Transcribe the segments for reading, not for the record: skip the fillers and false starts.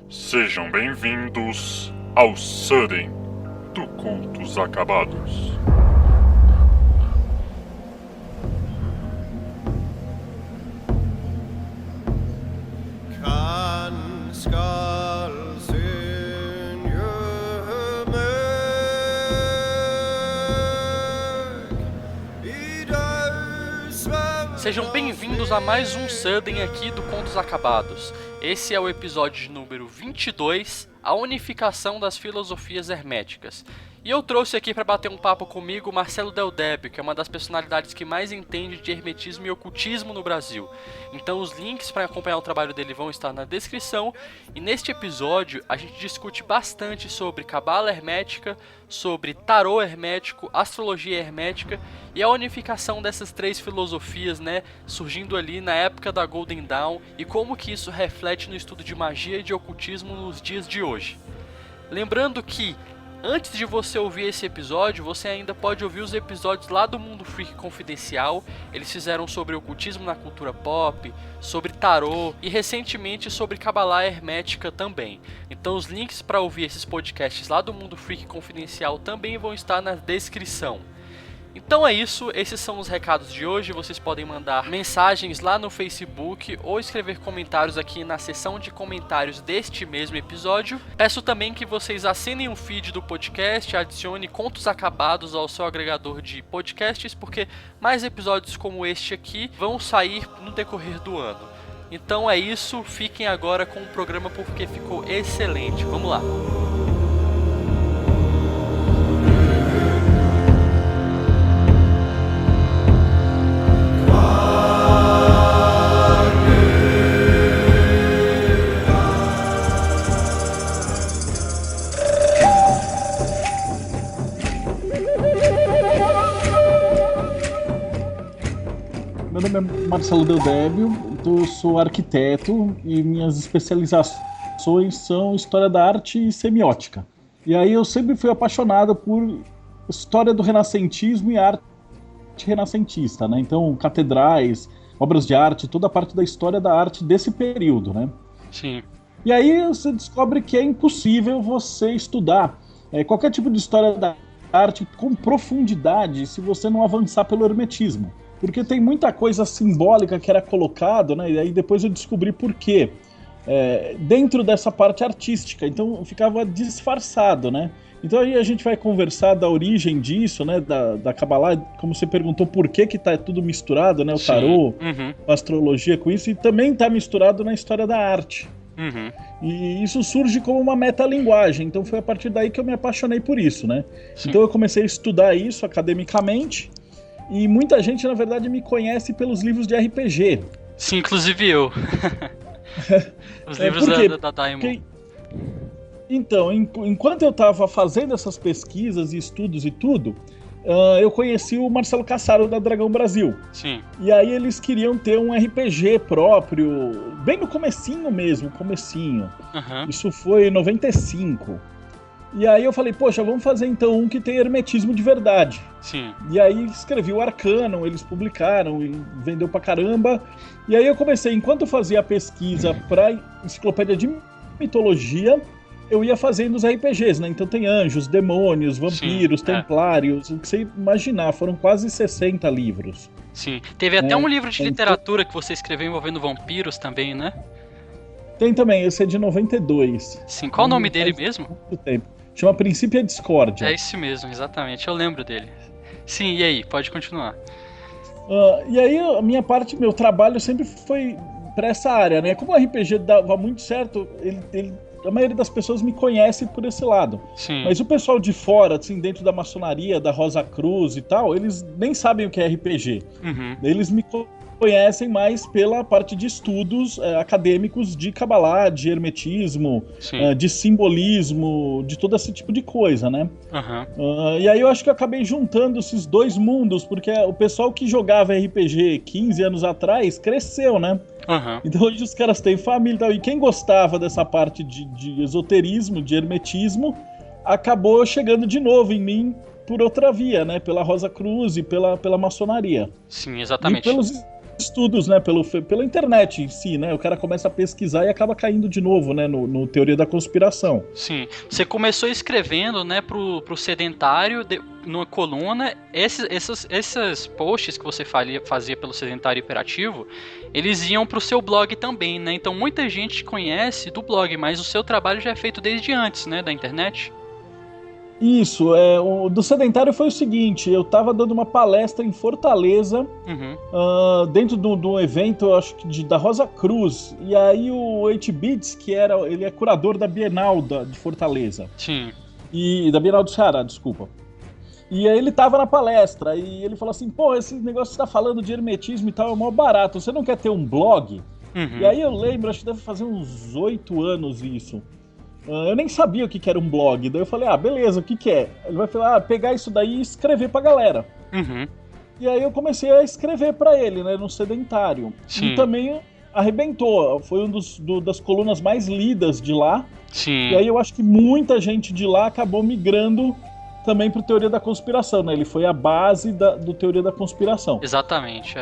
Sejam bem-vindos ao Sudden do Contos Acabados. Sejam bem-vindos a mais um Sudden aqui do Contos Acabados. Esse é o episódio de número 22, a unificação das filosofias herméticas. E eu trouxe aqui para bater um papo comigo Marcelo Del Débio, que é uma das personalidades que mais entende de hermetismo e ocultismo no Brasil. Então os links para acompanhar o trabalho dele vão estar na descrição. E neste episódio a gente discute bastante sobre cabala hermética, sobre tarô hermético, astrologia hermética e a unificação dessas três filosofias, surgindo ali na época da Golden Dawn e como que isso reflete no estudo de magia e de ocultismo nos dias de hoje. Lembrando que antes de você ouvir esse episódio, você ainda pode ouvir os episódios lá do Mundo Freak Confidencial. Eles fizeram sobre ocultismo na cultura pop, sobre tarô e recentemente sobre cabala hermética também. Então os links para ouvir esses podcasts lá do Mundo Freak Confidencial também vão estar na descrição. Então é isso, esses são os recados de hoje. Vocês podem mandar mensagens lá no Facebook ou escrever comentários aqui na seção de comentários deste mesmo episódio. Peço também que vocês assinem o feed do podcast, adicione Contos Acabados ao seu agregador de podcasts, porque mais episódios como este aqui vão sair no decorrer do ano. Então é isso, fiquem agora com o programa porque ficou excelente. Vamos lá! Meu nome é Marcelo Del Débio, eu sou arquiteto e minhas especializações são História da Arte e Semiótica. E aí eu sempre fui apaixonado por história do renascentismo e arte renascentista, né? Então, catedrais, obras de arte, toda a parte da história da arte desse período, né? Sim. E aí você descobre que é impossível você estudar qualquer tipo de história da arte com profundidade se você não avançar pelo hermetismo. Porque tem muita coisa simbólica que era colocado, né? E aí depois eu descobri por quê. Dentro dessa parte artística, então ficava disfarçado, né? Então aí a gente vai conversar da origem disso, né? Da Kabbalah, como você perguntou, por que tá tudo misturado, né? O tarô, a astrologia com isso, e também tá misturado na história da arte. E isso surge como uma metalinguagem, então foi a partir daí que eu me apaixonei por isso, né? Sim. Então eu comecei a estudar isso academicamente. E muita gente, na verdade, me conhece pelos livros de RPG. Sim, inclusive eu. Os livros da Daimon. Então, enquanto eu estava fazendo essas pesquisas e estudos e tudo, eu conheci o Marcelo Cassaro da Dragão Brasil. Sim. E aí eles queriam ter um RPG próprio, bem no comecinho mesmo, Isso foi em 95. E aí eu falei, poxa, vamos fazer então um que tem hermetismo de verdade. Sim. E aí escrevi o Arcanum, eles publicaram e vendeu pra caramba. E aí eu comecei, enquanto eu fazia a pesquisa pra enciclopédia de mitologia, eu ia fazendo os RPGs, né? Então tem anjos, demônios, vampiros, templários, o que você imaginar, foram quase 60 livros. Sim, teve até um livro de literatura que você escreveu envolvendo vampiros também, né? Tem também, esse é de 92. Sim, qual o nome dele mesmo? Muito tempo. Chama Princípio e Discórdia. É esse mesmo, exatamente, eu lembro dele. Sim, e aí, pode continuar. E aí, a minha parte, meu trabalho sempre foi pra essa área, né? Como o RPG dava muito certo, a maioria das pessoas me conhece por esse lado. Sim. Mas o pessoal de fora, assim, dentro da maçonaria, da Rosa Cruz e tal, eles nem sabem o que é RPG. Eles me conhecem mais pela parte de estudos acadêmicos de Kabbalah, de hermetismo, de simbolismo, de todo esse tipo de coisa, né? E aí eu acho que eu acabei juntando esses dois mundos, porque o pessoal que jogava RPG 15 anos atrás cresceu, né? Então hoje os caras têm família e tal, e quem gostava dessa parte de esoterismo, de hermetismo, acabou chegando de novo em mim por outra via, né? Pela Rosa Cruz e pela maçonaria. Sim, exatamente. E estudos, né, pela internet em si, né? O cara começa a pesquisar e acaba caindo de novo, né, no Teoria da Conspiração. Sim. Você começou escrevendo, né, pro Sedentário, numa coluna. Esses posts que você fazia pelo Sedentário Hiperativo, eles iam pro seu blog também, né? Então muita gente conhece do blog, mas o seu trabalho já é feito desde antes, né, da internet? Isso, o do Sedentário foi o seguinte, eu tava dando uma palestra em Fortaleza, dentro do evento, acho que da Rosa Cruz, e aí o H-Beats, ele é curador da Bienal de Fortaleza. Sim. E da Bienal do Ceará, desculpa. E aí ele tava na palestra, e ele falou assim, pô, esse negócio que você tá falando de hermetismo e tal é mó barato, você não quer ter um blog? E aí eu lembro, acho que deve fazer uns 8 anos isso. Eu nem sabia o que era um blog, daí eu falei, beleza, o que é? Ele vai falar, pegar isso daí e escrever pra galera. E aí eu comecei a escrever pra ele, né, no Sedentário. Sim. E também arrebentou, foi das colunas mais lidas de lá. Sim. E aí eu acho que muita gente de lá acabou migrando também pro Teoria da Conspiração, né? Ele foi a base do Teoria da Conspiração. Exatamente,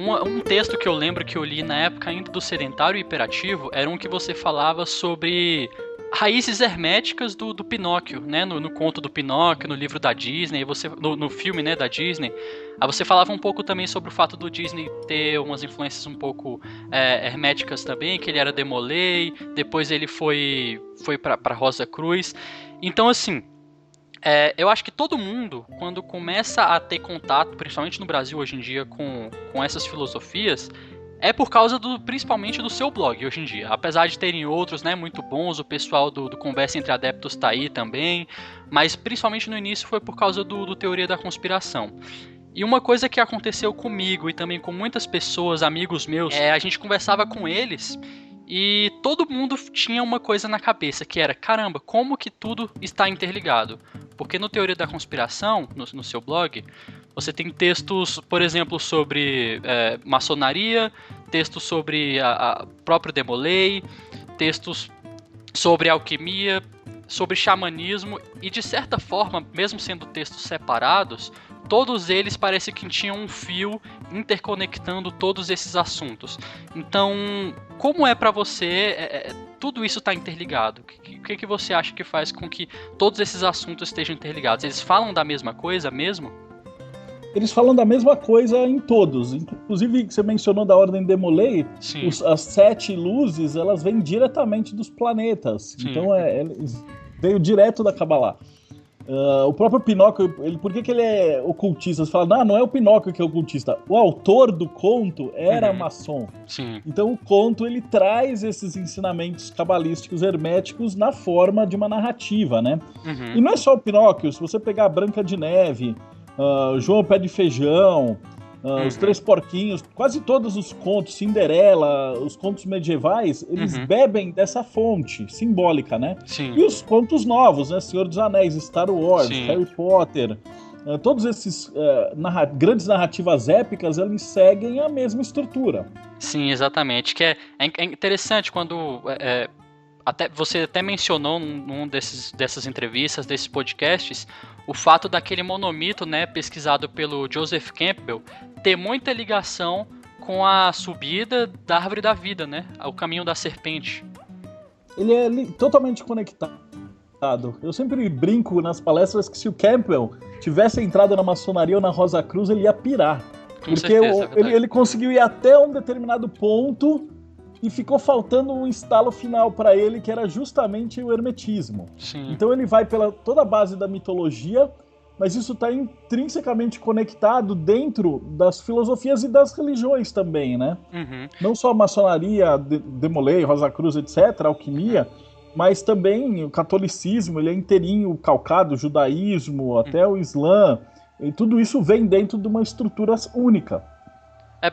Um texto que eu lembro que eu li na época ainda do Sedentário Hiperativo era um que você falava sobre raízes herméticas do Pinóquio, né? No conto do Pinóquio, no livro da Disney, no filme, né, da Disney. Aí você falava um pouco também sobre o fato do Disney ter umas influências um pouco herméticas também, que ele era Demolay, depois ele foi pra Rosa Cruz. Então, assim, eu acho que todo mundo, quando começa a ter contato, principalmente no Brasil hoje em dia, com essas filosofias, é por causa principalmente do seu blog hoje em dia. Apesar de terem outros, né, muito bons, o pessoal do Conversa Entre Adeptos tá aí também, mas principalmente no início foi por causa do Teoria da Conspiração. E uma coisa que aconteceu comigo e também com muitas pessoas, amigos meus, a gente conversava com eles e todo mundo tinha uma coisa na cabeça, que era, caramba, como que tudo está interligado? Porque no Teoria da Conspiração, no seu blog, você tem textos, por exemplo, sobre maçonaria, textos sobre a próprio Demolay, textos sobre alquimia, sobre xamanismo, e de certa forma, mesmo sendo textos separados, todos eles parecem que tinham um fio interconectando todos esses assuntos. Então, como é pra você tudo isso tá interligado? O que você acha que faz com que todos esses assuntos estejam interligados? Eles falam da mesma coisa mesmo? Eles falam da mesma coisa em todos. Inclusive, você mencionou da Ordem Demolay, as 7 luzes, elas vêm diretamente dos planetas. Sim. Então, veio direto da Kabbalah. O próprio Pinóquio, por que ele é ocultista? Você fala, não é o Pinóquio que é ocultista. O autor do conto era maçom. Sim. Então o conto, ele traz esses ensinamentos cabalísticos herméticos na forma de uma narrativa, né? E não é só o Pinóquio. Se você pegar a Branca de Neve, João Pé de Feijão, os Três Porquinhos, quase todos os contos, Cinderela, os contos medievais, eles bebem dessa fonte simbólica, né? Sim. E os contos novos, né? Senhor dos Anéis, Star Wars, Harry Potter, todos esses grandes narrativas épicas, eles seguem a mesma estrutura. Sim, exatamente. Que é interessante quando... você até mencionou num dessas entrevistas, desses podcasts, o fato daquele monomito, né, pesquisado pelo Joseph Campbell, ter muita ligação com a subida da Árvore da Vida, né, o caminho da serpente. Ele é totalmente conectado. Eu sempre brinco nas palestras que se o Campbell tivesse entrado na maçonaria ou na Rosa Cruz, ele ia pirar. Com certeza, ele conseguiu ir até um determinado ponto e ficou faltando um estalo final para ele, que era justamente o hermetismo. Sim. Então ele vai pela toda a base da mitologia, mas isso está intrinsecamente conectado dentro das filosofias e das religiões também, né? Não só a maçonaria, Demolay, Rosa Cruz, etc., alquimia, mas também o catolicismo, ele é inteirinho calcado, o judaísmo, até o Islã, e tudo isso vem dentro de uma estrutura única.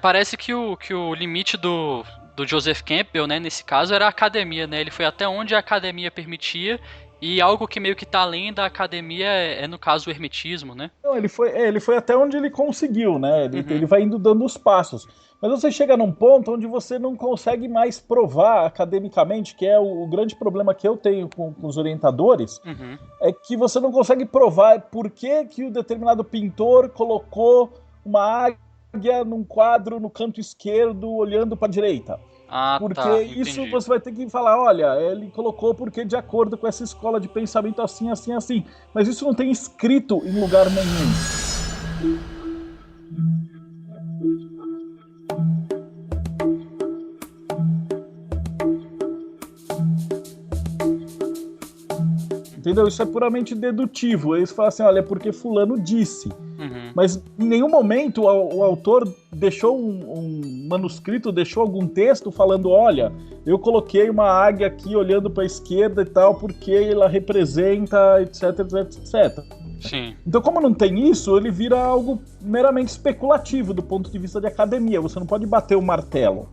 Parece que o limite do Joseph Campbell, né, nesse caso, era a academia, né? Ele foi até onde a academia permitia E algo que meio que tá além da academia no caso, o hermetismo, né? Não, ele foi até onde ele conseguiu, né? Ele vai indo dando os passos. Mas você chega num ponto onde você não consegue mais provar academicamente, que é o grande problema que eu tenho com os orientadores, é que você não consegue provar por que o determinado pintor colocou uma águia num quadro no canto esquerdo olhando para a direita. Porque isso entendi. você vai ter que falar, olha, ele colocou porque de acordo com essa escola de pensamento assim, assim, assim. Mas isso não tem escrito em lugar nenhum. Entendeu? Isso é puramente dedutivo. Eles falam assim, olha, é porque fulano disse. Mas em nenhum momento o autor deixou um manuscrito, deixou algum texto falando, olha, eu coloquei uma águia aqui olhando para a esquerda e tal, porque ela representa, etc, etc, etc. Sim. Então, como não tem isso, ele vira algo meramente especulativo do ponto de vista de academia. Você não pode bater o martelo.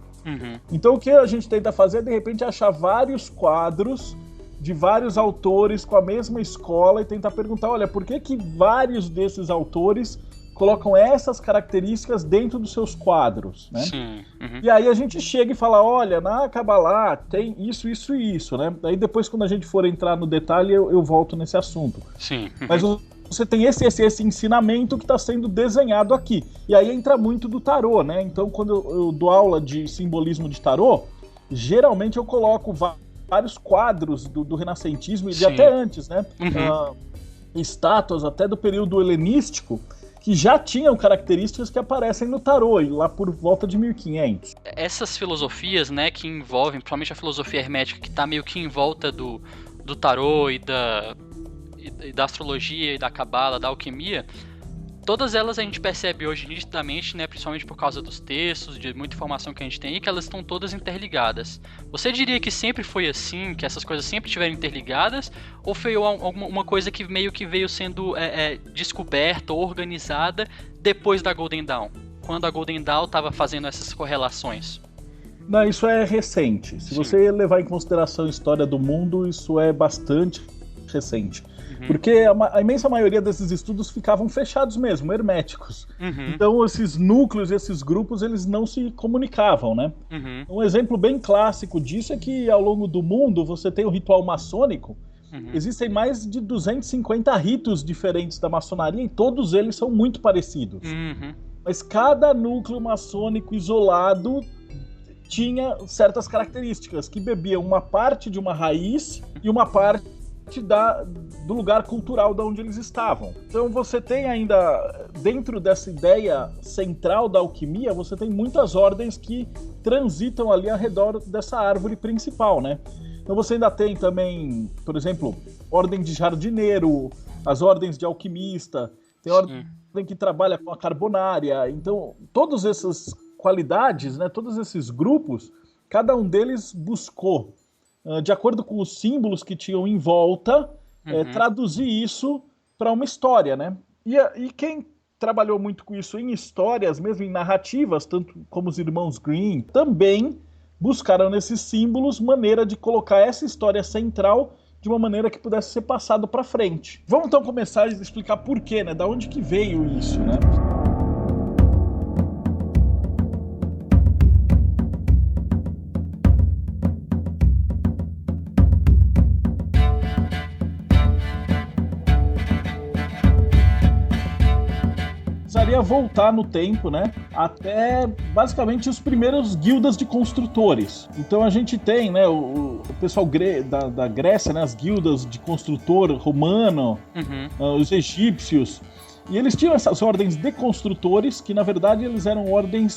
Então, o que a gente tenta fazer é, de repente, achar vários quadros de vários autores com a mesma escola e tentar perguntar, olha, por que vários desses autores colocam essas características dentro dos seus quadros, né? Sim. E aí a gente chega e fala, olha, na Kabbalah tem isso, isso e isso, né? Aí depois, quando a gente for entrar no detalhe, eu volto nesse assunto. Sim. Mas você tem esse ensinamento que está sendo desenhado aqui. E aí entra muito do tarô, né? Então, quando eu dou aula de simbolismo de tarô, geralmente eu coloco vários quadros do renascentismo e de até antes, né? Estátuas até do período helenístico que já tinham características que aparecem no tarô, lá por volta de 1500. Essas filosofias, né, que envolvem, principalmente a filosofia hermética, que está meio que em volta do tarô e da astrologia e da cabala, da alquimia, todas elas a gente percebe hoje nitidamente, né, principalmente por causa dos textos, de muita informação que a gente tem, que elas estão todas interligadas. Você diria que sempre foi assim, que essas coisas sempre estiveram interligadas, ou foi alguma coisa que meio que veio sendo descoberta ou organizada depois da Golden Dawn, quando a Golden Dawn estava fazendo essas correlações? Não, isso é recente. Se você levar em consideração a história do mundo, isso é bastante recente. Porque a imensa maioria desses estudos ficavam fechados mesmo, herméticos. Então esses núcleos, esses grupos, eles não se comunicavam, né? Um exemplo bem clássico disso é que ao longo do mundo você tem o ritual maçônico. Existem mais de 250 ritos diferentes da maçonaria e todos eles são muito parecidos. Mas cada núcleo maçônico isolado tinha certas características que bebiam uma parte de uma raiz e uma parte do lugar cultural de onde eles estavam. Então você tem ainda, dentro dessa ideia central da alquimia, você tem muitas ordens que transitam ali ao redor dessa árvore principal, né? Então você ainda tem também, por exemplo, ordem de jardineiro, as ordens de alquimista, tem ordem que trabalha com a carbonária. Então, todas essas qualidades, né, todos esses grupos, cada um deles buscou, de acordo com os símbolos que tinham em volta, traduzir isso para uma história, né? E quem trabalhou muito com isso em histórias, mesmo em narrativas, tanto como os irmãos Grimm, também buscaram nesses símbolos maneira de colocar essa história central de uma maneira que pudesse ser passado para frente. Vamos então começar a explicar por quê, né? Da onde que veio isso, né? Precisaria voltar no tempo, né, até basicamente os primeiros guildas de construtores. Então a gente tem, né, o pessoal da Grécia, né, as guildas de construtor romano, os egípcios, e eles tinham essas ordens de construtores que na verdade eles eram ordens